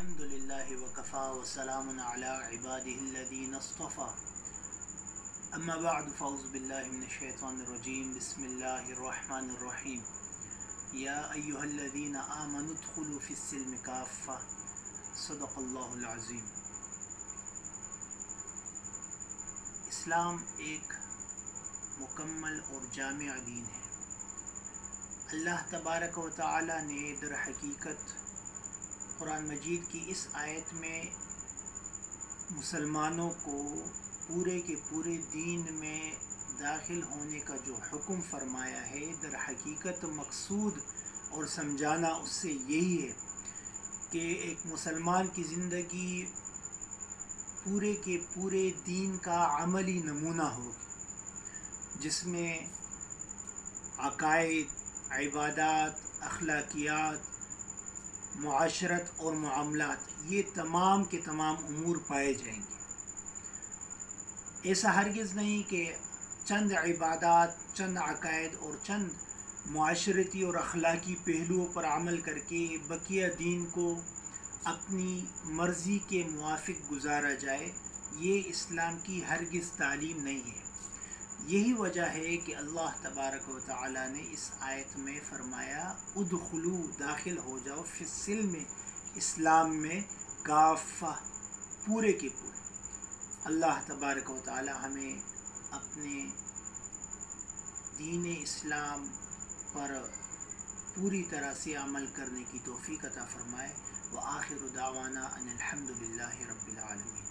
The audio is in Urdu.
الحمد لله وكفى وسلام على عباده الذين اصطفى اما بعد فاعوذ بالله من الشيطان الرجيم بسم الله الرحمن الرحيم يا ايها الذين آمنوا ادخلوا في السلم كافة صدق الله العظيم۔ اسلام ایک مکمل اور جامع دین ہے۔ اللہ تبارک و تعالی نے در حقیقت قرآن مجید کی اس آیت میں مسلمانوں کو پورے کے پورے دین میں داخل ہونے کا جو حکم فرمایا ہے، در حقیقت مقصود اور سمجھانا اس سے یہی ہے کہ ایک مسلمان کی زندگی پورے کے پورے دین کا عملی نمونہ ہو، جس میں عقائد، عبادات، اخلاقیات، معاشرت اور معاملات، یہ تمام کے تمام امور پائے جائیں گے۔ ایسا ہرگز نہیں کہ چند عبادات، چند عقائد اور چند معاشرتی اور اخلاقی پہلوؤں پر عمل کر کے بقیہ دین کو اپنی مرضی کے موافق گزارا جائے، یہ اسلام کی ہرگز تعلیم نہیں ہے۔ یہی وجہ ہے کہ اللہ تبارک و تعالی نے اس آیت میں فرمایا ادخلو، داخل ہو جاؤ، فی السلم، اسلام میں، کافہ، پورے کے پورے۔ اللہ تبارک و تعالی ہمیں اپنے دین اسلام پر پوری طرح سے عمل کرنے کی توفیق عطا فرمائے۔ وآخر دعوانا ان الحمد للہ رب العالمین۔